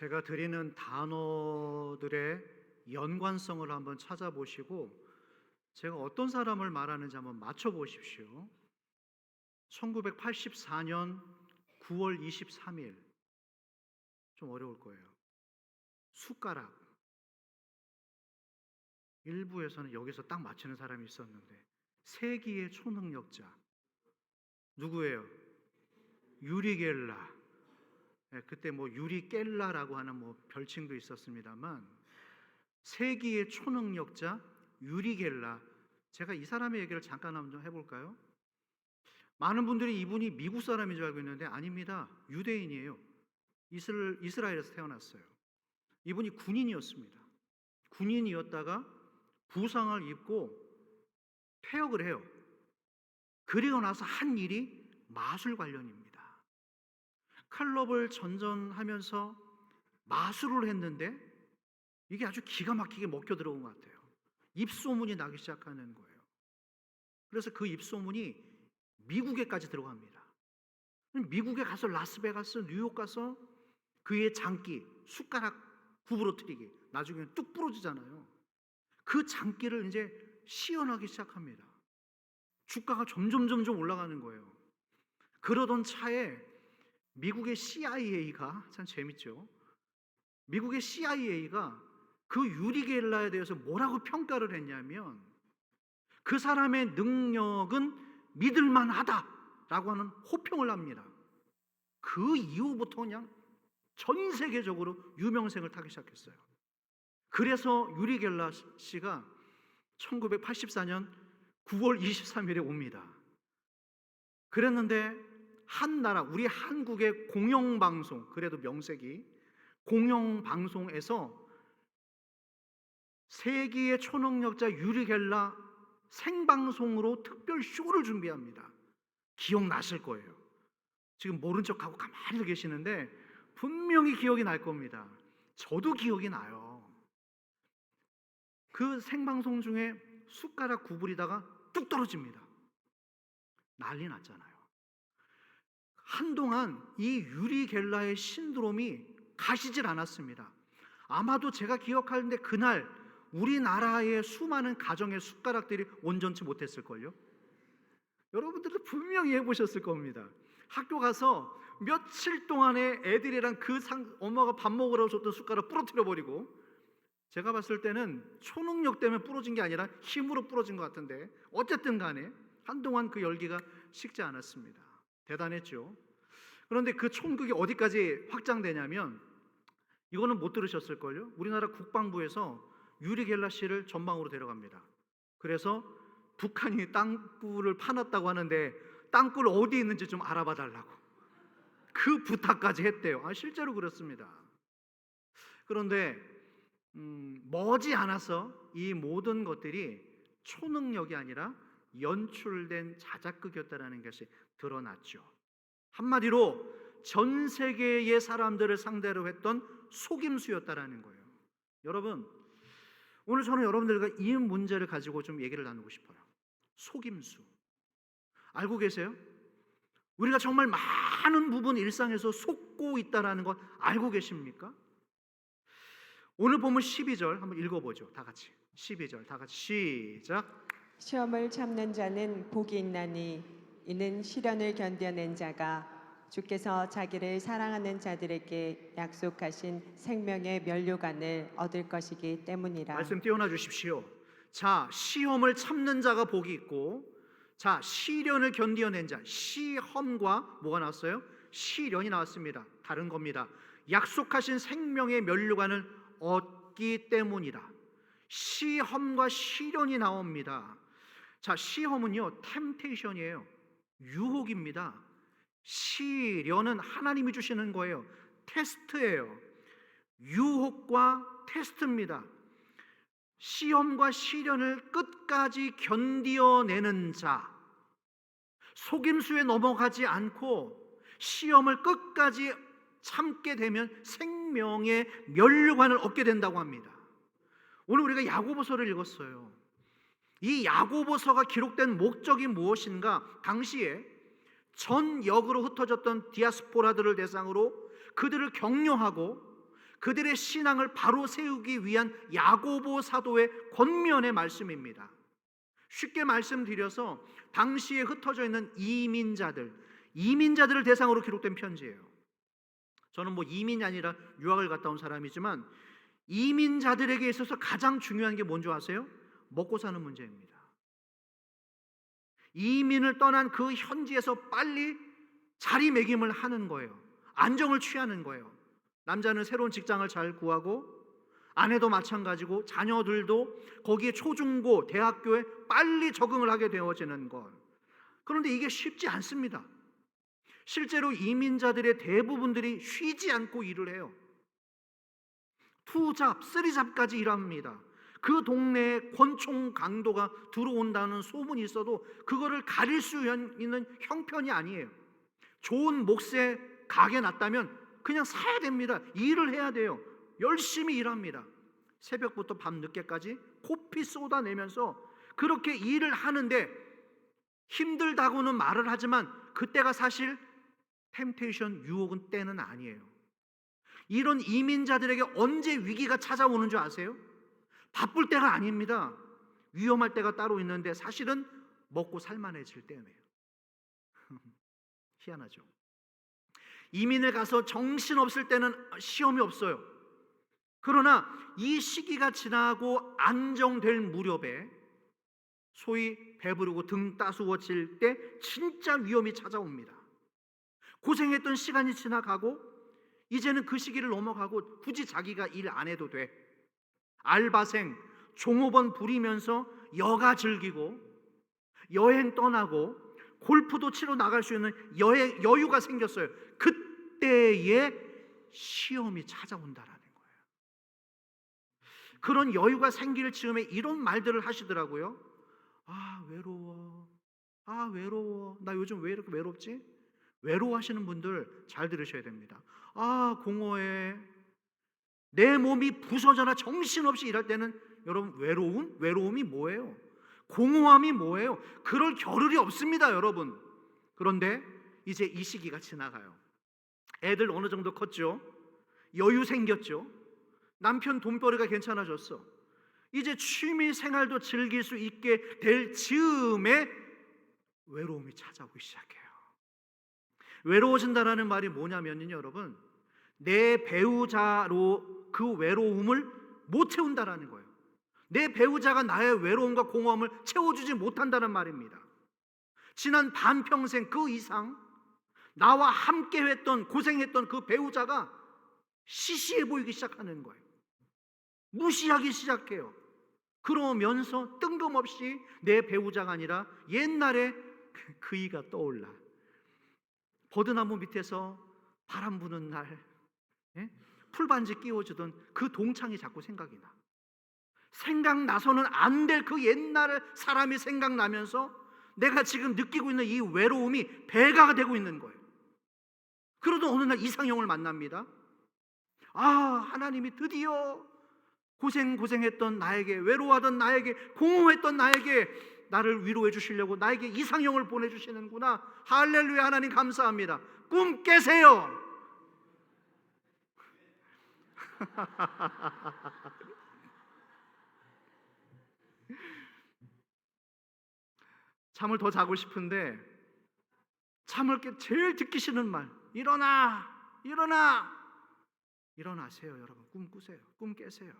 제가 드리는 단어들의 연관성을 한번 찾아보시고 제가 어떤 사람을 말하는지 한번 맞춰보십시오. 1984년 9월 23일, 좀 어려울 거예요. 숟가락. 일부에서는 여기서 딱 맞히는 사람이 있었는데, 세기의 초능력자 누구예요? 유리 겔라. 그때 뭐 유리 겔라라고 하는 뭐 별칭도 있었습니다만, 세기의 초능력자 유리 겔라. 제가 이 사람의 얘기를 잠깐 한번 해볼까요? 많은 분들이 이분이 미국 사람인 줄 알고 있는데 아닙니다. 유대인이에요. 이스라엘에서 태어났어요. 이분이 군인이었습니다. 군인이었다가 부상을 입고 퇴역을 해요. 그리고 나서 한 일이 마술 관련입니다. 클럽을 전전하면서 마술을 했는데 이게 아주 기가 막히게 먹혀 들어온 것 같아요. 입소문이 나기 시작하는 거예요. 그래서 그 입소문이 미국에까지 들어갑니다. 미국에 가서 라스베가스, 뉴욕 가서 그의 장기, 숟가락 구부러뜨리기, 나중에 뚝 부러지잖아요. 그 장기를 이제 시연하기 시작합니다. 주가가 점점 올라가는 거예요. 그러던 차에 미국의 CIA가, 참 재밌죠. 미국의 CIA가 그 유리 겔라에 대해서 뭐라고 평가를 했냐면, 그 사람의 능력은 믿을만하다라고 하는 호평을 합니다. 그 이후부터 그냥 전 세계적으로 유명세를 타기 시작했어요. 그래서 유리 겔라 씨가 1984년 9월 23일에 옵니다. 그랬는데 한 나라, 우리 한국의 공영방송, 그래도 명색이 공영방송에서 세기의 초능력자 유리 겔라 생방송으로 특별 쇼를 준비합니다. 기억나실 거예요. 지금 모른 척하고 가만히 서 계시는데 분명히 기억이 날 겁니다. 저도 기억이 나요. 그 생방송 중에 숟가락 구부리다가 뚝 떨어집니다. 난리 났잖아요. 한동안 이 유리 겔라의 신드롬이 가시질 않았습니다. 아마도 제가 기억하는데 그날 우리나라의 수많은 가정의 숟가락들이 온전치 못했을걸요. 여러분들도 분명히 해보셨을 겁니다. 학교 가서 며칠 동안에 애들이랑 엄마가 밥 먹으라고 줬던 숟가락 부러뜨려 버리고, 제가 봤을 때는 초능력 때문에 부러진 게 아니라 힘으로 부러진 것 같은데, 어쨌든 간에 한동안 그 열기가 식지 않았습니다. 대단했죠. 그런데 그 촌극이 어디까지 확장되냐면, 이거는 못 들으셨을걸요. 우리나라 국방부에서 유리 겔라 씨를 전방으로 데려갑니다. 그래서 북한이 땅굴을 파놨다고 하는데 땅굴 어디 있는지 좀 알아봐 달라고 그 부탁까지 했대요. 실제로 그렇습니다. 그런데 머지않아서 이 모든 것들이 초능력이 아니라 연출된 자작극이었다는 것이 드러났죠. 한마디로 전 세계의 사람들을 상대로 했던 속임수였다는 거예요. 여러분, 오늘 저는 여러분들과 이 문제를 가지고 좀 얘기를 나누고 싶어요. 속임수. 알고 계세요? 우리가 정말 많은 부분 일상에서 속고 있다는 것 알고 계십니까? 오늘 본문 12절 한번 읽어보죠. 다 같이 12절 다 같이 시작. 시험을 참는 자는 복이 있나니 이는 시련을 견뎌낸 자가 주께서 자기를 사랑하는 자들에게 약속하신 생명의 면류관을 얻을 것이기 때문이라. 말씀 띄워놔 주십시오. 자, 시험을 참는 자가 복이 있고, 자, 시련을 견뎌낸 자, 시험과 뭐가 나왔어요? 시련이 나왔습니다. 다른 겁니다. 약속하신 생명의 면류관을 얻기 때문이라. 시험과 시련이 나옵니다. 자, 시험은요, 템테이션이에요. 유혹입니다. 시련은 하나님이 주시는 거예요. 테스트예요. 유혹과 테스트입니다. 시험과 시련을 끝까지 견디어내는 자, 속임수에 넘어가지 않고 시험을 끝까지 참게 되면 생명의 면류관을 얻게 된다고 합니다. 오늘 우리가 야고보서를 읽었어요. 이 야고보서가 기록된 목적이 무엇인가? 당시에 전 역으로 흩어졌던 디아스포라들을 대상으로 그들을 격려하고 그들의 신앙을 바로 세우기 위한 야고보 사도의 권면의 말씀입니다. 쉽게 말씀드려서 당시에 흩어져 있는 이민자들을 대상으로 기록된 편지예요. 저는 뭐 이민이 아니라 유학을 갔다 온 사람이지만 이민자들에게 있어서 가장 중요한 게 뭔지 아세요? 먹고 사는 문제입니다. 이민을 떠난 그 현지에서 빨리 자리매김을 하는 거예요. 안정을 취하는 거예요. 남자는 새로운 직장을 잘 구하고, 아내도 마찬가지고, 자녀들도 거기에 초중고 대학교에 빨리 적응을 하게 되어지는 것. 그런데 이게 쉽지 않습니다. 실제로 이민자들의 대부분들이 쉬지 않고 일을 해요. 2잡, 3잡까지 일합니다. 그 동네에 권총 강도가 들어온다는 소문이 있어도 그거를 가릴 수 있는 형편이 아니에요. 좋은 몫에 가게 놨다면 그냥 사야 됩니다. 일을 해야 돼요. 열심히 일합니다. 새벽부터 밤 늦게까지 코피 쏟아내면서 그렇게 일을 하는데 힘들다고는 말을 하지만 그때가 사실 템테이션, 유혹은 때는 아니에요. 이런 이민자들에게 언제 위기가 찾아오는 줄 아세요? 바쁠 때가 아닙니다. 위험할 때가 따로 있는데 사실은 먹고 살만해질 때예요. 희한하죠. 이민을 가서 정신없을 때는 시험이 없어요. 그러나 이 시기가 지나고 안정될 무렵에 소위 배부르고 등 따스워질 때 진짜 위험이 찾아옵니다. 고생했던 시간이 지나가고 이제는 그 시기를 넘어가고 굳이 자기가 일 안 해도 돼. 알바생, 종업원 부리면서 여가 즐기고 여행 떠나고 골프도 치러 나갈 수 있는 여유가 생겼어요. 그때에 시험이 찾아온다라는 거예요. 그런 여유가 생길 즈음에 이런 말들을 하시더라고요. 아, 외로워. 아, 외로워. 나 요즘 왜 이렇게 외롭지? 외로워하시는 분들 잘 들으셔야 됩니다. 아, 공허해. 내 몸이 부서져나 정신없이 일할 때는 여러분 외로움이 뭐예요? 공허함이 뭐예요? 그럴 겨를이 없습니다, 여러분. 그런데 이제 이 시기가 지나가요. 애들 어느 정도 컸죠? 여유 생겼죠? 남편 돈벌이가 괜찮아졌어. 이제 취미 생활도 즐길 수 있게 될 즈음에 외로움이 찾아오기 시작해요. 외로워진다라는 말이 뭐냐면요, 여러분, 내 배우자로 그 외로움을 못 채운다라는 거예요. 내 배우자가 나의 외로움과 공허함을 채워주지 못한다는 말입니다. 지난 반평생 그 이상 나와 함께 했던 고생했던 그 배우자가 시시해 보이기 시작하는 거예요. 무시하기 시작해요. 그러면서 뜬금없이 내 배우자가 아니라 옛날에 그이가 떠올라. 버드나무 밑에서 바람 부는 날 풀반지 끼워주던 그 동창이 자꾸 생각이 나. 생각나서는 안 될 그 옛날 사람이 생각나면서 내가 지금 느끼고 있는 이 외로움이 배가 되고 있는 거예요. 그러던 어느 날 이상형을 만납니다. 아, 하나님이 드디어 고생했던 나에게, 외로워하던 나에게, 공허했던 나에게 나를 위로해 주시려고 나에게 이상형을 보내주시는구나. 할렐루야. 하나님 감사합니다. 꿈 깨세요. 잠을 더 자고 싶은데 잠을 깨 제일 듣기 싫은 말, 일어나, 일어나. 일어나세요, 여러분. 꿈 꾸세요. 꿈 깨세요.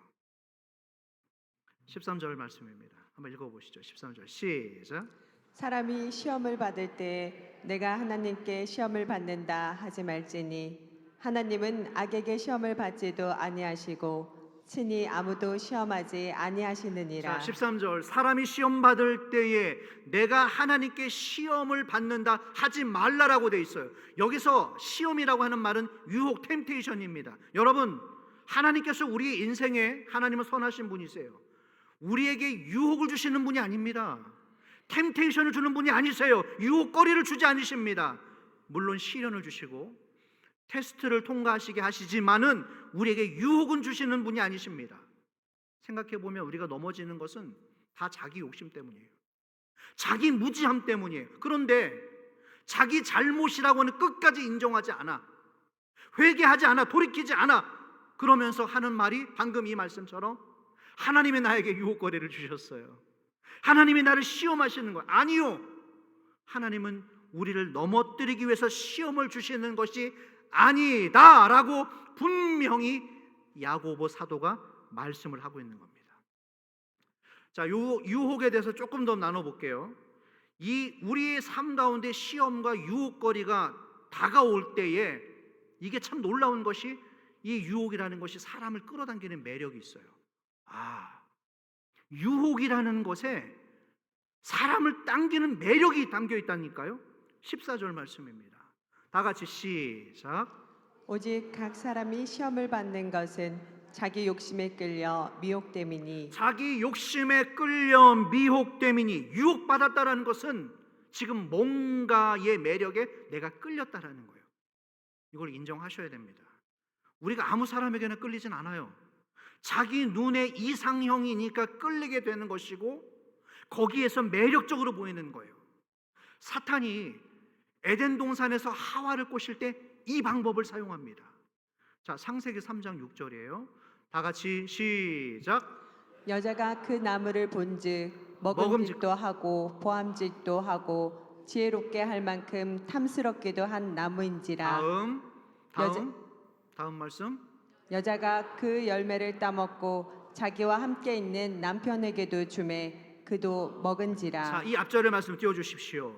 13절 말씀입니다. 한번 읽어보시죠. 13절 시작. 사람이 시험을 받을 때 내가 하나님께 시험을 받는다 하지 말지니 하나님은 악에게 시험을 받지도 아니하시고 친히 아무도 시험하지 아니하시느니라. 자, 13절 사람이 시험 받을 때에 내가 하나님께 시험을 받는다 하지 말라라고 돼 있어요. 여기서 시험이라고 하는 말은 유혹, 템테이션입니다. 여러분, 하나님께서 우리 인생에, 하나님은 선하신 분이세요. 우리에게 유혹을 주시는 분이 아닙니다. 템테이션을 주는 분이 아니세요. 유혹거리를 주지 않으십니다. 물론 시련을 주시고 테스트를 통과하시게 하시지만은 우리에게 유혹은 주시는 분이 아니십니다. 생각해보면 우리가 넘어지는 것은 다 자기 욕심 때문이에요. 자기 무지함 때문이에요. 그런데 자기 잘못이라고는 끝까지 인정하지 않아, 회개하지 않아, 돌이키지 않아, 그러면서 하는 말이 방금 이 말씀처럼 하나님이 나에게 유혹거리를 주셨어요. 하나님이 나를 시험하시는 거예요. 아니요. 하나님은 우리를 넘어뜨리기 위해서 시험을 주시는 것이 아니다라고 분명히 야고보 사도가 말씀을 하고 있는 겁니다. 자, 유혹에 대해서 조금 더 나눠볼게요. 이 우리의 삶 가운데 시험과 유혹거리가 다가올 때에 이게 참 놀라운 것이 이 유혹이라는 것이 사람을 끌어당기는 매력이 있어요. 유혹이라는 것에 사람을 당기는 매력이 담겨 있다니까요. 14절 말씀입니다. 다 같이 시작. 오직 각 사람이 시험을 받는 것은 자기 욕심에 끌려 미혹됨이니. 자기 욕심에 끌려 미혹됨이니. 유혹받았다라는 것은 지금 뭔가의 매력에 내가 끌렸다라는 거예요. 이걸 인정하셔야 됩니다. 우리가 아무 사람에게나 끌리진 않아요. 자기 눈에 이상형이니까 끌리게 되는 것이고 거기에서 매력적으로 보이는 거예요. 사탄이 에덴 동산에서 하와를 꼬실 때 이 방법을 사용합니다. 자, 창세기 3장 6절이에요. 다 같이 시작. 여자가 그 나무를 본즉 먹음직도 하고 보암직도 하고 지혜롭게 할 만큼 탐스럽기도 한 나무인지라. 다음 말씀. 여자가 그 열매를 따먹고 자기와 함께 있는 남편에게도 주매 그도 먹은지라. 자, 이 앞절의 말씀 띄워주십시오.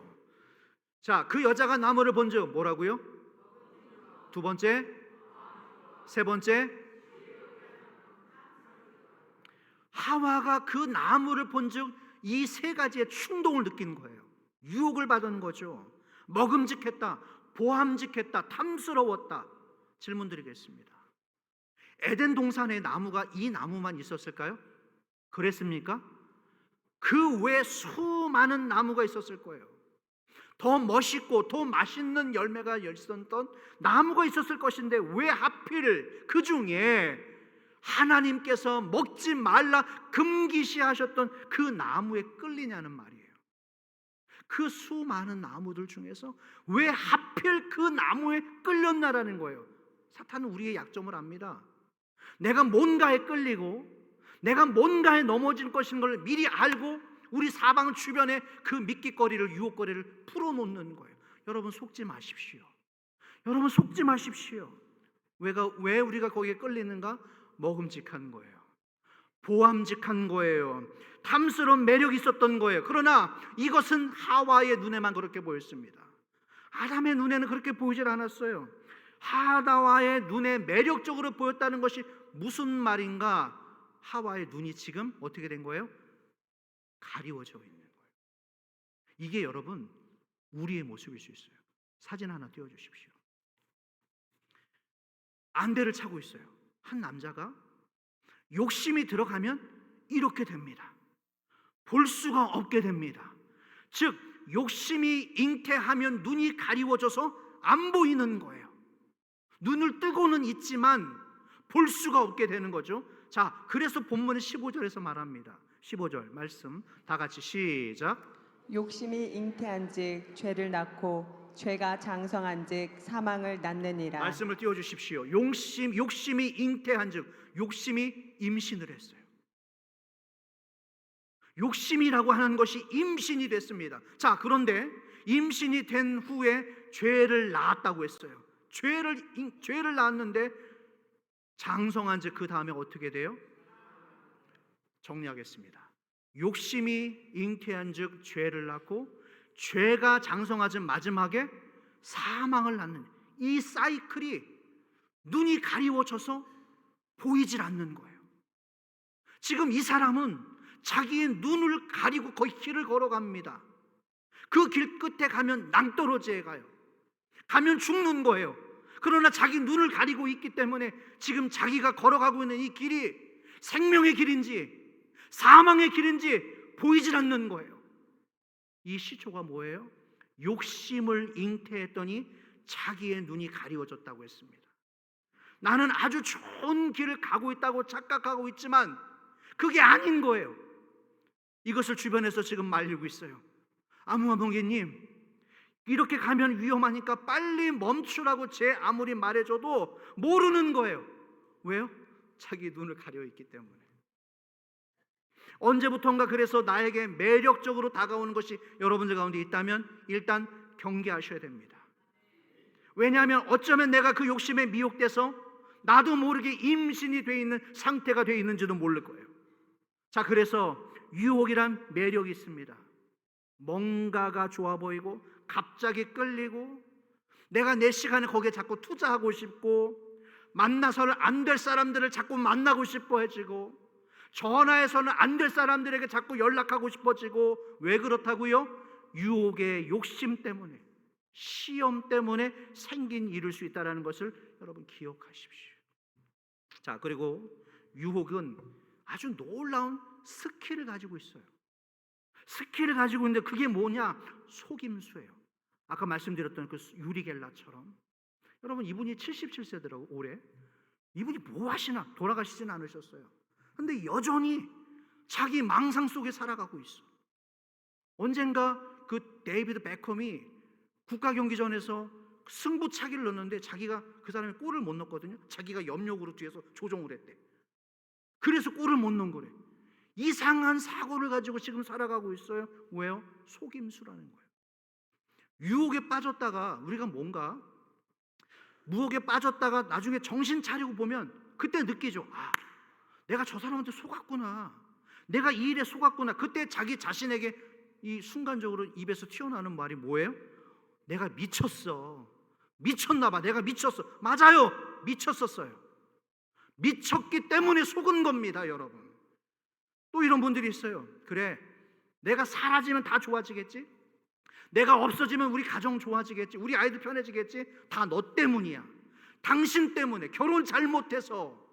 자, 그 여자가 나무를 본즉 뭐라고요? 두 번째, 세 번째. 하와가 그 나무를 본즉 이 세 가지의 충동을 느낀 거예요. 유혹을 받은 거죠. 먹음직했다, 보암직했다, 탐스러웠다. 질문 드리겠습니다. 에덴 동산의 나무가 이 나무만 있었을까요? 그랬습니까? 그 외에 수많은 나무가 있었을 거예요. 더 멋있고 더 맛있는 열매가 있었던 나무가 있었을 것인데 왜 하필 그 중에 하나님께서 먹지 말라 금기시하셨던 그 나무에 끌리냐는 말이에요. 그 수많은 나무들 중에서 왜 하필 그 나무에 끌렸나라는 거예요. 사탄은 우리의 약점을 압니다. 내가 뭔가에 끌리고 내가 뭔가에 넘어질 것인 걸 미리 알고 우리 사방 주변에 그 미끼거리를 유혹거리를 풀어놓는 거예요. 여러분 속지 마십시오. 여러분 속지 마십시오. 왜 우리가 거기에 끌리는가? 먹음직한 거예요. 보암직한 거예요. 탐스러운 매력이 있었던 거예요. 그러나 이것은 하와의 눈에만 그렇게 보였습니다. 아담의 눈에는 그렇게 보이질 않았어요. 하와의 눈에 매력적으로 보였다는 것이 무슨 말인가? 하와의 눈이 지금 어떻게 된 거예요? 가리워져 있는 거예요. 이게 여러분 우리의 모습일 수 있어요. 사진 하나 띄워주십시오. 안대를 차고 있어요. 한 남자가 욕심이 들어가면 이렇게 됩니다. 볼 수가 없게 됩니다. 즉 욕심이 잉태하면 눈이 가리워져서 안 보이는 거예요. 눈을 뜨고는 있지만 볼 수가 없게 되는 거죠. 자, 그래서 본문은 15절에서 말합니다. 15절 말씀 다 같이 시작. 욕심이 잉태한즉 죄를 낳고 죄가 장성한즉 사망을 낳느니라. 말씀을 띄워주십시오. 욕심이 잉태한즉 욕심이 임신을 했어요. 욕심이라고 하는 것이 임신이 됐습니다. 자, 그런데 임신이 된 후에 죄를 낳았다고 했어요. 죄를 낳았는데 장성한즉 그 다음에 어떻게 돼요? 정리하겠습니다. 욕심이 잉태한즉 죄를 낳고 죄가 장성하자 마지막에 사망을 낳는 이 사이클이 눈이 가리워져서 보이질 않는 거예요. 지금 이 사람은 자기의 눈을 가리고 거의 길을 걸어갑니다. 그 길 끝에 가면 낭떠러지에 가요. 가면 죽는 거예요. 그러나 자기 눈을 가리고 있기 때문에 지금 자기가 걸어가고 있는 이 길이 생명의 길인지 사망의 길인지 보이질 않는 거예요. 이 시초가 뭐예요? 욕심을 잉태했더니 자기의 눈이 가리워졌다고 했습니다. 나는 아주 좋은 길을 가고 있다고 착각하고 있지만 그게 아닌 거예요. 이것을 주변에서 지금 말리고 있어요. 아무개님, 이렇게 가면 위험하니까 빨리 멈추라고 제 아무리 말해줘도 모르는 거예요. 왜요? 자기 눈을 가려 있기 때문에. 언제부턴가 그래서 나에게 매력적으로 다가오는 것이 여러분들 가운데 있다면 일단 경계하셔야 됩니다. 왜냐하면 어쩌면 내가 그 욕심에 미혹돼서 나도 모르게 임신이 돼 있는 상태가 돼 있는지도 모를 거예요. 자, 그래서 유혹이란 매력이 있습니다. 뭔가가 좋아 보이고 갑자기 끌리고 내가 내 시간을 거기에 자꾸 투자하고 싶고 만나서는 안 될 사람들을 자꾸 만나고 싶어지고 전화해서는 안 될 사람들에게 자꾸 연락하고 싶어지고 왜 그렇다고요? 유혹의 욕심 때문에, 시험 때문에 생긴 일일 수 있다는 것을 여러분 기억하십시오. 자, 그리고 유혹은 아주 놀라운 스킬을 가지고 있어요. 스킬을 가지고 있는데 그게 뭐냐? 속임수예요. 아까 말씀드렸던 그 유리 겔라처럼. 여러분, 이분이 77세더라고 올해. 이분이 뭐 하시나? 돌아가시진 않으셨어요. 근데 여전히 자기 망상 속에 살아가고 있어. 언젠가 그 데이비드 베컴이 국가경기전에서 승부차기를 넣었는데 자기가 그 사람이 골을 못 넣었거든요. 자기가 염력으로 뒤에서 조종을 했대. 그래서 골을 못 넣은 거래. 이상한 사고를 가지고 지금 살아가고 있어요. 왜요? 속임수라는 거예요. 유혹에 빠졌다가 우리가 뭔가 무혹에 빠졌다가 나중에 정신 차리고 보면 그때 느끼죠. 아, 내가 저 사람한테 속았구나. 내가 이 일에 속았구나. 그때 자기 자신에게 이 순간적으로 입에서 튀어나오는 말이 뭐예요? 내가 미쳤어. 미쳤나 봐. 내가 미쳤어. 맞아요. 미쳤었어요. 미쳤기 때문에 속은 겁니다, 여러분. 또 이런 분들이 있어요. 그래, 내가 사라지면 다 좋아지겠지? 내가 없어지면 우리 가정 좋아지겠지? 우리 아이들 편해지겠지? 다 너 때문이야. 당신 때문에 결혼 잘못해서,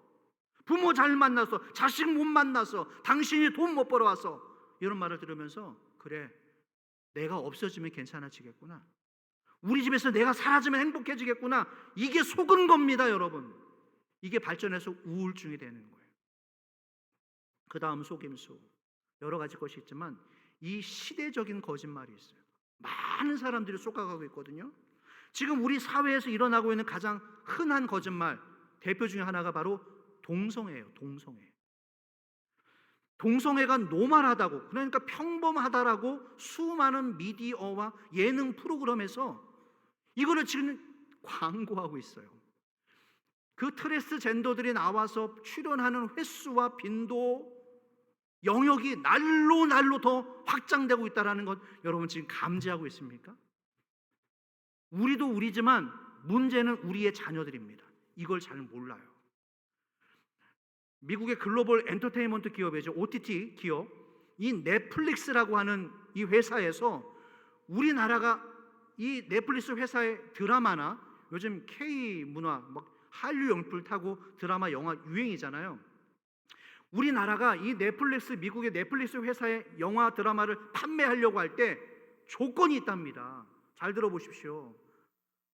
부모 잘 만나서, 자식 못 만나서, 당신이 돈 못 벌어와서. 이런 말을 들으면서 그래, 내가 없어지면 괜찮아지겠구나. 우리 집에서 내가 사라지면 행복해지겠구나. 이게 속은 겁니다, 여러분. 이게 발전해서 우울증이 되는 거예요. 그 다음 속임수. 여러 가지 것이 있지만 이 시대적인 거짓말이 있어요. 많은 사람들이 속아가고 있거든요. 지금 우리 사회에서 일어나고 있는 가장 흔한 거짓말 대표 중에 하나가 바로 동성애예요. 동성애가 노멀하다고, 그러니까 평범하다라고 수많은 미디어와 예능 프로그램에서 이거를 지금 광고하고 있어요. 그 트랜스젠더들이 나와서 출연하는 횟수와 빈도, 영역이 날로 더 확장되고 있다는 것 여러분 지금 감지하고 있습니까? 우리도 우리지만 문제는 우리의 자녀들입니다. 이걸 잘 몰라요. 미국의 글로벌 엔터테인먼트 기업이죠. OTT 기업, 이 넷플릭스라고 하는 이 회사에서 우리나라가 이 넷플릭스 회사의 드라마나 요즘 K 문화, 막 한류 연불 타고 드라마, 영화 유행이잖아요. 우리나라가 이 넷플릭스, 미국의 넷플릭스 회사의 영화, 드라마를 판매하려고 할 때 조건이 있답니다. 잘 들어보십시오.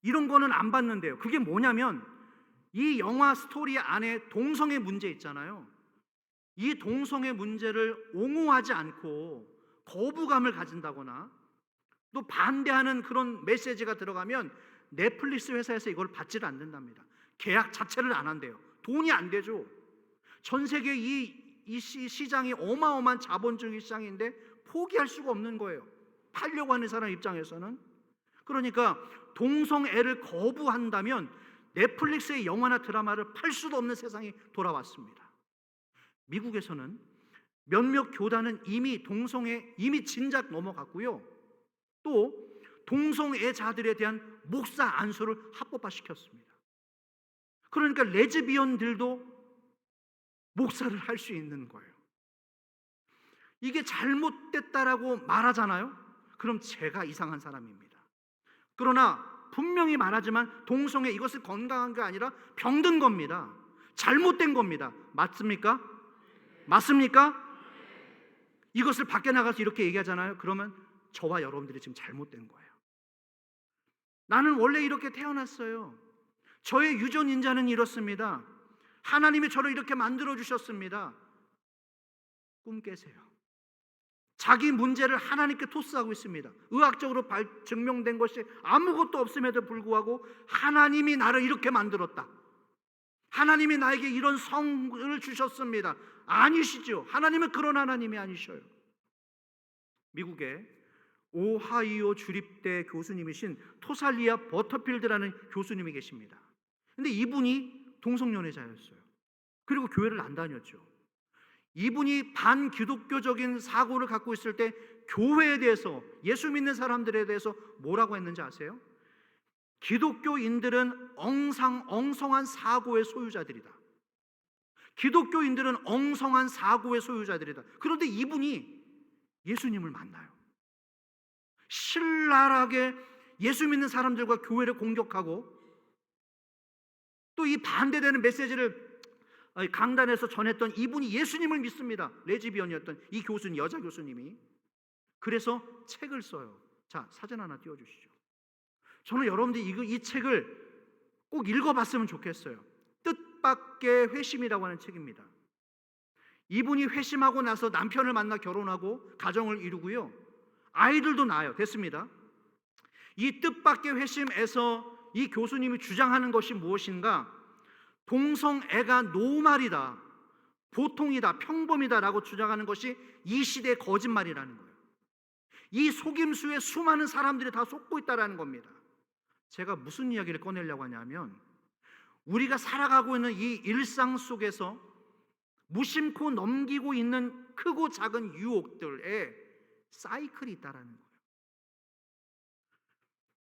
이런 거는 안 받는데요. 그게 뭐냐면 이 영화 스토리 안에 동성애 문제 있잖아요. 이 동성애 문제를 옹호하지 않고 거부감을 가진다거나 또 반대하는 그런 메시지가 들어가면 넷플릭스 회사에서 이걸 받지를 않는답니다. 계약 자체를 안 한대요. 돈이 안 되죠. 전 세계 이 시장이 어마어마한 자본주의 시장인데 포기할 수가 없는 거예요. 팔려고 하는 사람 입장에서는. 그러니까 동성애를 거부한다면 넷플릭스의 영화나 드라마를 팔 수도 없는 세상이 돌아왔습니다. 미국에서는 몇몇 교단은 이미 동성애 이미 진작 넘어갔고요. 또 동성애자들에 대한 목사 안수를 합법화시켰습니다. 그러니까 레즈비언들도 목사를 할 수 있는 거예요. 이게 잘못됐다라고 말하잖아요. 그럼 제가 이상한 사람입니다. 그러나 분명히 말하지만 동성애 이것은 건강한 게 아니라 병든 겁니다. 잘못된 겁니다. 맞습니까? 맞습니까? 이것을 밖에 나가서 이렇게 얘기하잖아요. 그러면 저와 여러분들이 지금 잘못된 거예요. 나는 원래 이렇게 태어났어요. 저의 유전인자는 이렇습니다. 하나님이 저를 이렇게 만들어 주셨습니다. 꿈 깨세요. 자기 문제를 하나님께 토스하고 있습니다. 의학적으로 증명된 것이 아무것도 없음에도 불구하고 하나님이 나를 이렇게 만들었다. 하나님이 나에게 이런 성을 주셨습니다. 아니시죠. 하나님은 그런 하나님이 아니셔요. 미국의 오하이오 주립대 교수님이신 토살리아 버터필드라는 교수님이 계십니다. 근데 이분이 동성연애자였어요. 그리고 교회를 안 다녔죠. 이분이 반기독교적인 사고를 갖고 있을 때 교회에 대해서, 예수 믿는 사람들에 대해서 뭐라고 했는지 아세요? 기독교인들은 엉성한 사고의 소유자들이다. 기독교인들은 엉성한 사고의 소유자들이다. 그런데 이분이 예수님을 만나요. 신랄하게 예수 믿는 사람들과 교회를 공격하고 또 이 반대되는 메시지를 강단에서 전했던 이분이 예수님을 믿습니다. 레즈비언이었던 이 교수님, 여자 교수님이. 그래서 책을 써요. 자, 사진 하나 띄워주시죠. 저는 여러분들이 이 책을 꼭 읽어봤으면 좋겠어요. 뜻밖의 회심이라고 하는 책입니다. 이분이 회심하고 나서 남편을 만나 결혼하고 가정을 이루고요, 아이들도 낳아요. 됐습니다. 이 뜻밖의 회심에서 이 교수님이 주장하는 것이 무엇인가? 동성애가 노말이다, 보통이다, 평범이다라고 주장하는 것이 이 시대의 거짓말이라는 거예요. 이 속임수에 수많은 사람들이 다 속고 있다라는 겁니다. 제가 무슨 이야기를 꺼내려고 하냐면, 우리가 살아가고 있는 이 일상 속에서 무심코 넘기고 있는 크고 작은 유혹들의 사이클이 있다라는 거예요.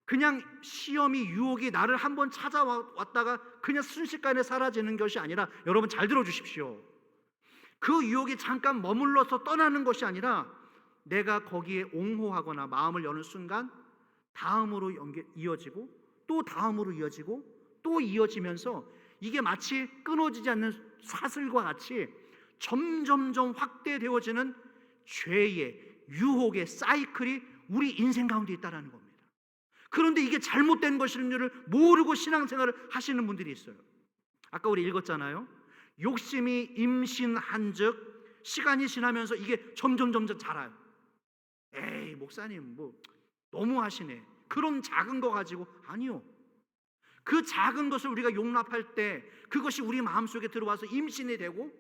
그냥 시험이, 유혹이 나를 한번 찾아왔다가 그냥 순식간에 사라지는 것이 아니라, 여러분 잘 들어주십시오. 그 유혹이 잠깐 머물러서 떠나는 것이 아니라 내가 거기에 옹호하거나 마음을 여는 순간 다음으로 이어지고 또 다음으로 이어지고 또 이어지면서 이게 마치 끊어지지 않는 사슬과 같이 점점점 확대되어지는 죄의, 유혹의 사이클이 우리 인생 가운데 있다는 겁니다. 그런데 이게 잘못된 것인 줄을 모르고 신앙생활을 하시는 분들이 있어요. 아까 우리 읽었잖아요. 욕심이 임신한 즉 시간이 지나면서 이게 점점 자라요. 에이, 목사님 뭐 너무 하시네. 그런 작은 거 가지고. 아니요. 그 작은 것을 우리가 용납할 때 그것이 우리 마음속에 들어와서 임신이 되고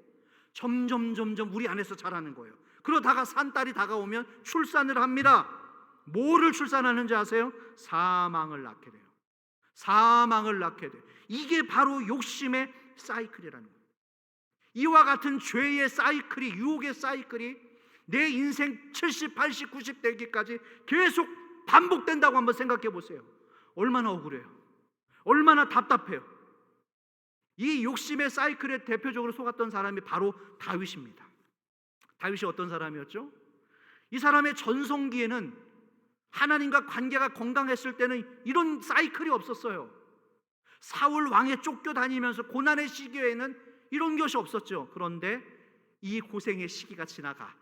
점점 우리 안에서 자라는 거예요. 그러다가 산딸이 다가오면 출산을 합니다. 뭐를 출산하는지 아세요? 사망을 낳게 돼요. 사망을 낳게 돼요. 이게 바로 욕심의 사이클이라는 거예요. 이와 같은 죄의 사이클이, 유혹의 사이클이 내 인생 70, 80, 90 되기까지 계속 반복된다고 한번 생각해 보세요. 얼마나 억울해요. 얼마나 답답해요. 이 욕심의 사이클에 대표적으로 속았던 사람이 바로 다윗입니다. 다윗이 어떤 사람이었죠? 이 사람의 전성기에는 하나님과 관계가 건강했을 때는 이런 사이클이 없었어요. 사울 왕에 쫓겨다니면서 고난의 시기에는 이런 것이 없었죠. 그런데 이 고생의 시기가 지나가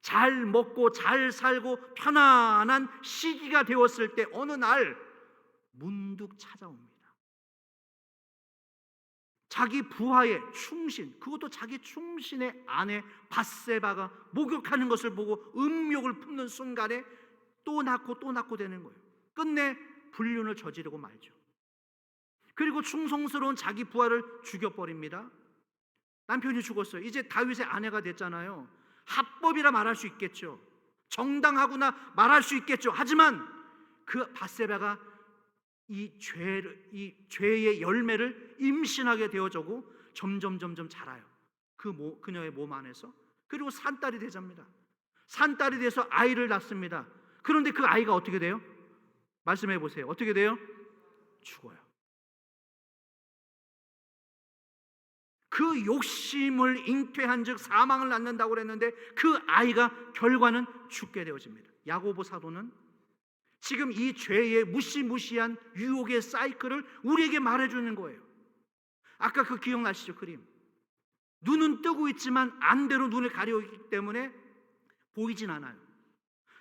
잘 먹고 잘 살고 편안한 시기가 되었을 때 어느 날 문득 찾아옵니다. 자기 부하의 충신, 그것도 자기 충신의 아내 밧세바가 목욕하는 것을 보고 음욕을 품는 순간에 또 낳고 되는 거예요. 끝내 불륜을 저지르고 말죠. 그리고 충성스러운 자기 부하를 죽여버립니다. 남편이 죽었어요. 이제 다윗의 아내가 됐잖아요. 합법이라 말할 수 있겠죠. 정당하구나 말할 수 있겠죠. 하지만 그 밧세바가 이 죄의 열매를 임신하게 되어지고 점점 자라요. 그녀의 몸 안에서. 그리고 산딸이 되잡니다. 산딸이 돼서 아이를 낳습니다. 그런데 그 아이가 어떻게 돼요? 말씀해 보세요. 어떻게 돼요? 죽어요. 그 욕심을 잉태한 즉 사망을 낳는다고 그랬는데 그 아이가 결과는 죽게 되어집니다. 야고보 사도는 지금 이 죄의 무시무시한 유혹의 사이클을 우리에게 말해주는 거예요. 아까 그 기억나시죠? 그림. 눈은 뜨고 있지만 안대로 눈을 가려있기 때문에 보이진 않아요.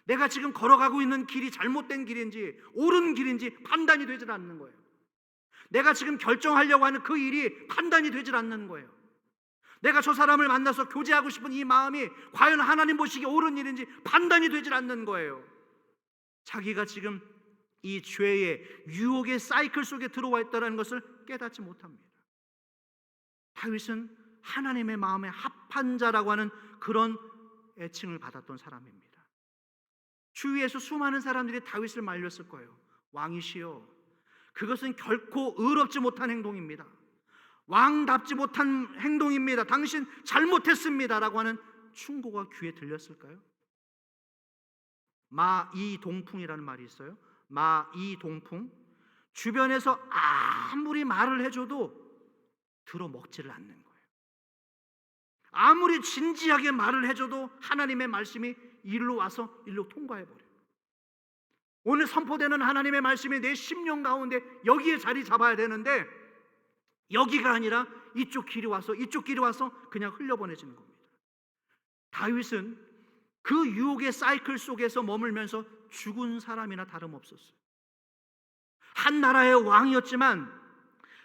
내가 지금 걸어가고 있는 길이 잘못된 길인지 옳은 길인지 판단이 되질 않는 거예요. 내가 지금 결정하려고 하는 그 일이 판단이 되질 않는 거예요. 내가 저 사람을 만나서 교제하고 싶은 이 마음이 과연 하나님 보시기에 옳은 일인지 판단이 되질 않는 거예요. 자기가 지금 이 죄의 유혹의 사이클 속에 들어와 있다는 것을 깨닫지 못합니다. 다윗은 하나님의 마음에 합한 자라고 하는 그런 애칭을 받았던 사람입니다. 주위에서 수많은 사람들이 다윗을 말렸을 거예요. 왕이시여, 그것은 결코 의롭지 못한 행동입니다. 왕답지 못한 행동입니다. 당신 잘못했습니다 라고 하는 충고가 귀에 들렸을까요? 마이동풍이라는 말이 있어요. 마이동풍. 주변에서 아무리 말을 해줘도 들어먹지를 않는 거예요. 아무리 진지하게 말을 해줘도 하나님의 말씀이 일로 와서 일로 통과해버려요. 오늘 선포되는 하나님의 말씀이 내 심령 가운데 여기에 자리 잡아야 되는데 여기가 아니라 이쪽 길이 와서 그냥 흘려보내지는 겁니다. 다윗은 그 유혹의 사이클 속에서 머물면서 죽은 사람이나 다름없었어요. 한 나라의 왕이었지만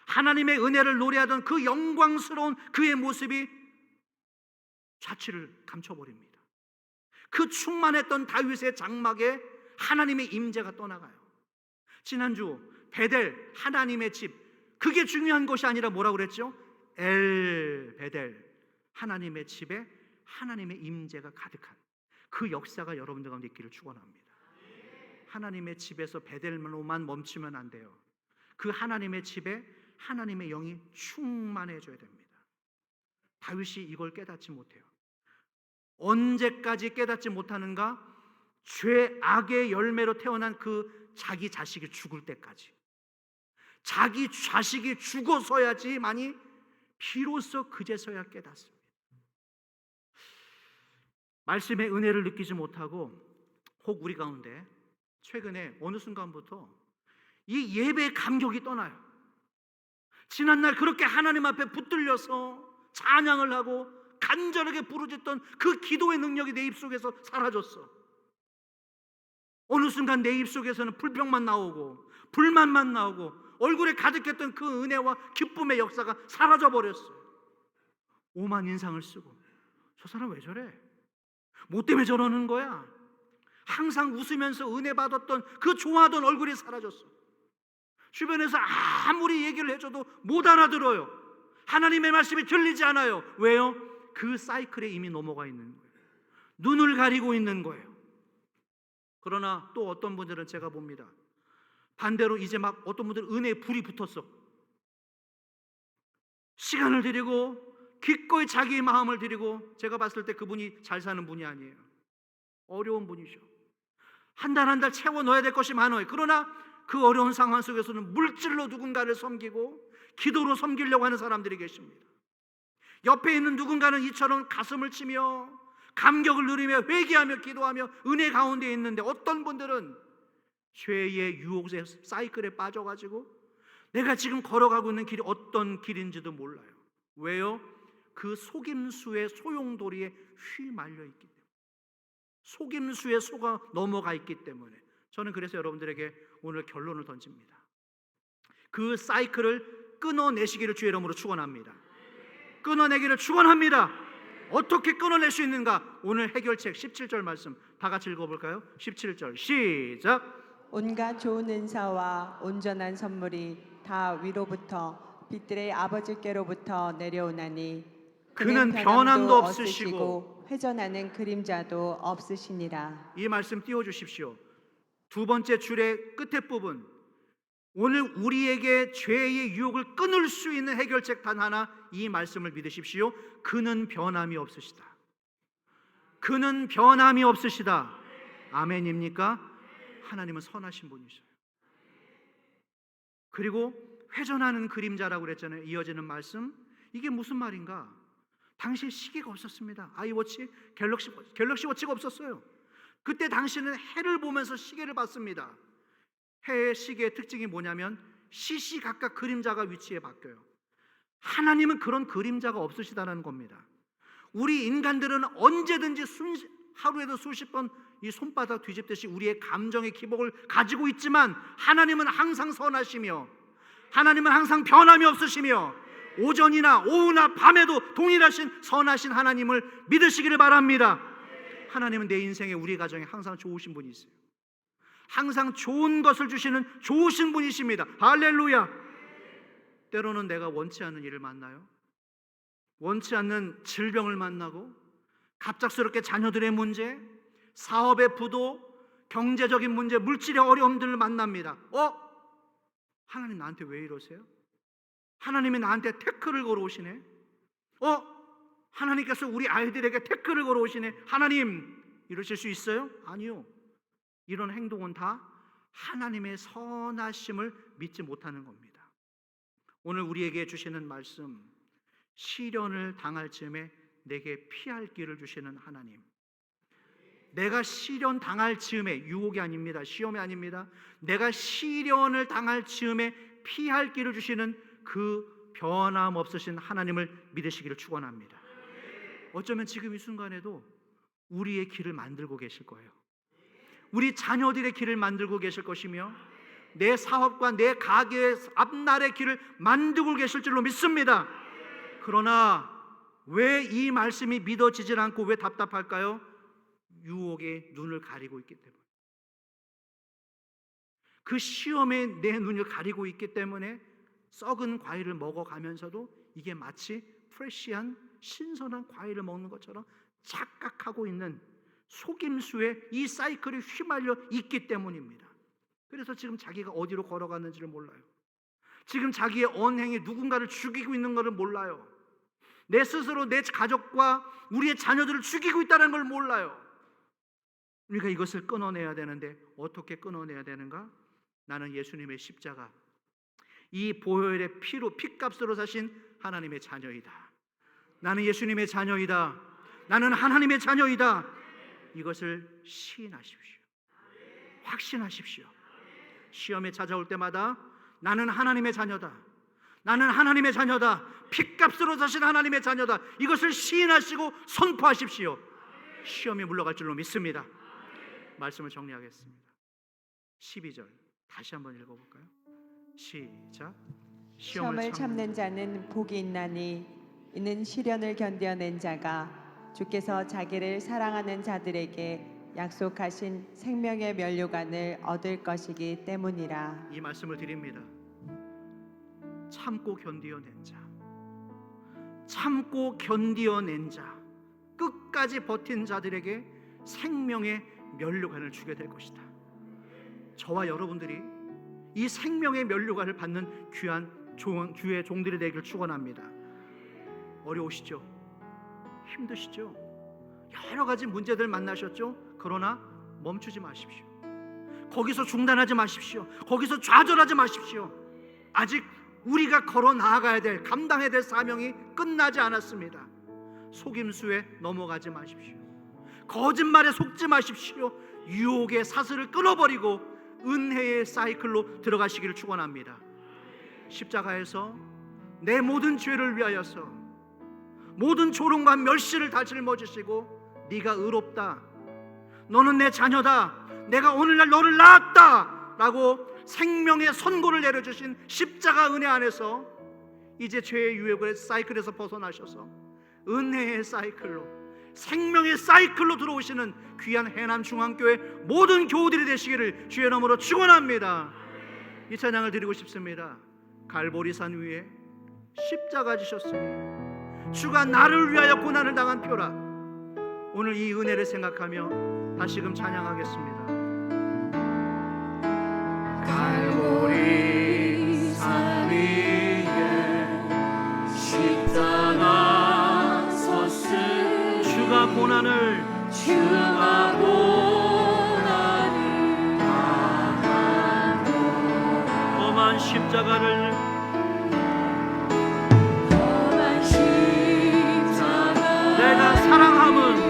하나님의 은혜를 노래하던 그 영광스러운 그의 모습이 자취를 감춰버립니다. 그 충만했던 다윗의 장막에 하나님의 임재가 떠나가요. 지난주 베델, 하나님의 집, 그게 중요한 것이 아니라 뭐라고 그랬죠? 엘 베델, 하나님의 집에 하나님의 임재가 가득한 그 역사가 여러분들 가운데 있기를 축원합니다. 하나님의 집에서 베델로만 멈추면 안 돼요. 그 하나님의 집에 하나님의 영이 충만해져야 됩니다. 다윗이 이걸 깨닫지 못해요. 언제까지 깨닫지 못하는가? 죄악의 열매로 태어난 그 자기 자식이 죽을 때까지. 자기 자식이 죽어서야지만이 비로소 그제서야 깨닫습니다. 말씀의 은혜를 느끼지 못하고 혹 우리 가운데 최근에 어느 순간부터 이 예배의 감격이 떠나요. 지난날 그렇게 하나님 앞에 붙들려서 찬양을 하고 간절하게 부르짖던 그 기도의 능력이 내 입속에서 사라졌어. 어느 순간 내 입속에서는 불평만 나오고 불만만 나오고 얼굴에 가득했던 그 은혜와 기쁨의 역사가 사라져버렸어요. 오만 인상을 쓰고 저 사람 왜 저래? 뭐 때문에 저러는 거야? 항상 웃으면서 은혜 받았던 그 좋아하던 얼굴이 사라졌어. 주변에서 아무리 얘기를 해줘도 못 알아들어요. 하나님의 말씀이 들리지 않아요. 왜요? 그 사이클에 이미 넘어가 있는 거예요. 눈을 가리고 있는 거예요. 그러나 또 어떤 분들은 제가 봅니다. 반대로 이제 막 어떤 분들은 은혜에 불이 붙었어. 시간을 들이고 기꺼이 자기의 마음을 들이고, 제가 봤을 때 그분이 잘 사는 분이 아니에요. 어려운 분이죠. 한 달 한 달 채워 넣어야 될 것이 많아요. 그러나 그 어려운 상황 속에서는 물질로 누군가를 섬기고 기도로 섬기려고 하는 사람들이 계십니다. 옆에 있는 누군가는 이처럼 가슴을 치며 감격을 누리며 회개하며 기도하며 은혜 가운데 있는데, 어떤 분들은 죄의 유혹의 사이클에 빠져가지고 내가 지금 걸어가고 있는 길이 어떤 길인지도 몰라요. 왜요? 그 속임수의 소용돌이에 휘말려 있기 때문에, 속임수에 속아 넘어가 있기 때문에. 저는 그래서 여러분들에게 오늘 결론을 던집니다. 그 사이클을 끊어내시기를 주의 이름으로 축원합니다. 끊어내기를 축원합니다. 어떻게 끊어낼 수 있는가? 오늘 해결책 17절 말씀 다 같이 읽어볼까요? 17절 시작. 온갖 좋은 은사와 온전한 선물이 다 위로부터 빛들의 아버지께로부터 내려오나니 그는 변함도 없으시고 회전하는 그림자도 없으시니라. 이 말씀 띄워주십시오. 두 번째 줄의 끝에 부분, 오늘 우리에게 죄의 유혹을 끊을 수 있는 해결책 단 하나, 이 말씀을 믿으십시오. 그는 변함이 없으시다. 그는 변함이 없으시다. 아멘입니까? 하나님은 선하신 분이셔요. 그리고 회전하는 그림자라고 그랬잖아요. 이어지는 말씀, 이게 무슨 말인가? 당시에 시계가 없었습니다. 아이워치, 갤럭시 워치가 없었어요. 그때 당시는 해를 보면서 시계를 봤습니다. 해의 시계의 특징이 뭐냐면 시시각각 그림자가 위치에 바뀌어요. 하나님은 그런 그림자가 없으시다는 겁니다. 우리 인간들은 언제든지 하루에도 수십 번 이 손바닥 뒤집듯이 우리의 감정의 기복을 가지고 있지만, 하나님은 항상 선하시며 하나님은 항상 변함이 없으시며 오전이나 오후나 밤에도 동일하신 선하신 하나님을 믿으시기를 바랍니다. 하나님은 내 인생에, 우리 가정에 항상 좋으신 분이세요. 항상 좋은 것을 주시는 좋으신 분이십니다. 할렐루야. 때로는 내가 원치 않는 일을 만나요. 원치 않는 질병을 만나고 갑작스럽게 자녀들의 문제, 사업의 부도, 경제적인 문제, 물질의 어려움들을 만납니다. 하나님 나한테 왜 이러세요? 하나님이 나한테 태클을 걸어오시네. 하나님께서 우리 아이들에게 태클을 걸어오시네. 하나님, 이러실 수 있어요? 아니요. 이런 행동은 다 하나님의 선하심을 믿지 못하는 겁니다. 오늘 우리에게 주시는 말씀, 시련을 당할 즈음에 내게 피할 길을 주시는 하나님. 내가 시련 당할 즈음에, 유혹이 아닙니다. 시험이 아닙니다. 내가 시련을 당할 즈음에 피할 길을 주시는 그 변함없으신 하나님을 믿으시기를 축원합니다. 어쩌면 지금 이 순간에도 우리의 길을 만들고 계실 거예요. 우리 자녀들의 길을 만들고 계실 것이며 내 사업과 내 가게의 앞날의 길을 만들고 계실 줄로 믿습니다. 그러나 왜 이 말씀이 믿어지질 않고 왜 답답할까요? 유혹에 눈을 가리고 있기 때문에, 그 시험에 내 눈을 가리고 있기 때문에 썩은 과일을 먹어가면서도 이게 마치 프레시한 신선한 과일을 먹는 것처럼 착각하고 있는 속임수에 이 사이클이 휘말려 있기 때문입니다. 그래서 지금 자기가 어디로 걸어가는지를 몰라요. 지금 자기의 언행이 누군가를 죽이고 있는 것을 몰라요. 내 스스로 내 가족과 우리의 자녀들을 죽이고 있다는 걸 몰라요. 우리가 이것을 끊어내야 되는데 어떻게 끊어내야 되는가? 나는 예수님의 십자가, 이 보혈의 피로, 피값으로 사신 하나님의 자녀이다. 나는 예수님의 자녀이다. 나는 하나님의 자녀이다. 이것을 시인하십시오. 확신하십시오. 시험에 찾아올 때마다 나는 하나님의 자녀다. 나는 하나님의 자녀다. 피값으로 사신 하나님의 자녀다. 이것을 시인하시고 선포하십시오. 시험이 물러갈 줄로 믿습니다. 말씀을 정리하겠습니다. 12절 다시 한번 읽어볼까요? 시작. 시험을 참는 자는 복이 있나니 이는 시련을 견뎌낸 자가 주께서 자기를 사랑하는 자들에게 약속하신 생명의 면류관을 얻을 것이기 때문이라. 이 말씀을 드립니다. 참고 견디어낸 자, 참고 견디어낸 자, 끝까지 버틴 자들에게 생명의 면류관을 주게 될 것이다. 저와 여러분들이 이 생명의 면류관을 받는 귀한 주의 종들이 되기를 축원합니다. 어려우시죠? 힘드시죠? 여러 가지 문제들 만나셨죠? 그러나 멈추지 마십시오. 거기서 중단하지 마십시오. 거기서 좌절하지 마십시오. 아직 우리가 걸어 나아가야 될, 감당해야 될 사명이 끝나지 않았습니다. 속임수에 넘어가지 마십시오. 거짓말에 속지 마십시오. 유혹의 사슬을 끊어버리고 은혜의 사이클로 들어가시기를 축원합니다. 십자가에서 내 모든 죄를 위하여서 모든 조롱과 멸시를 다 짊어지시고 네가 의롭다, 너는 내 자녀다, 내가 오늘날 너를 낳았다 라고 생명의 선고를 내려주신 십자가 은혜 안에서 이제 죄의 유혹의 사이클에서 벗어나셔서 은혜의 사이클로, 생명의 사이클로 들어오시는 귀한 해남중앙교회 모든 교우들이 되시기를 주의 이름으로 축원합니다. 이 찬양을 드리고 싶습니다. 갈보리산 위에 십자가 지셨으니 주가 나를 위하여 고난을 당한 표라. 오늘 이 은혜를 생각하며 다시금 찬양하겠습니다. 갈보리산 위에 십자가 섰으니 주가 고난을 당한 험한 십자가를 내가 사랑함은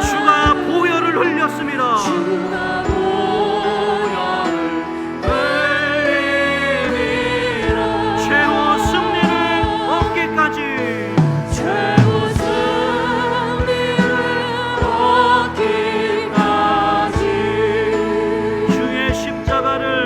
주가 보혈을 흘렸습니다. 최후 승리를 얻기까지 주의 십자가를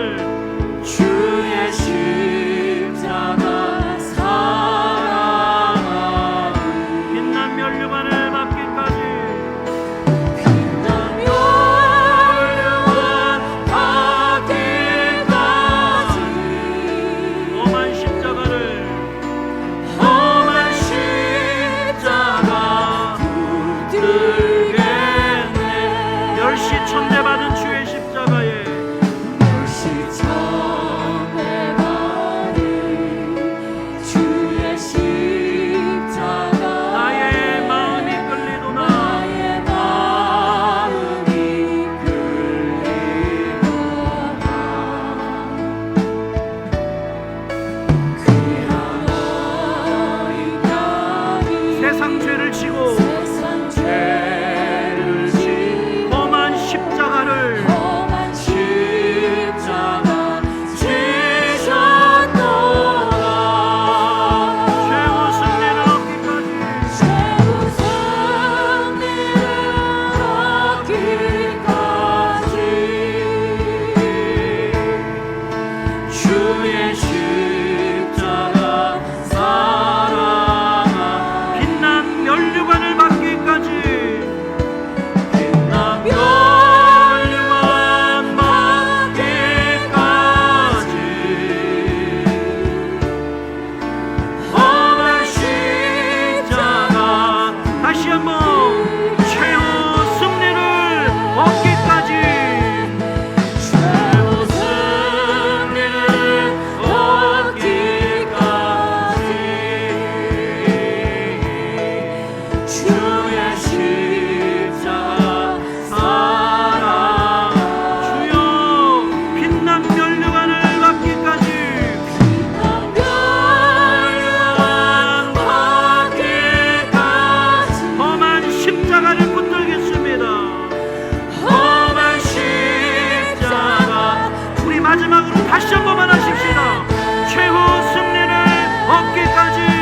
죽기까지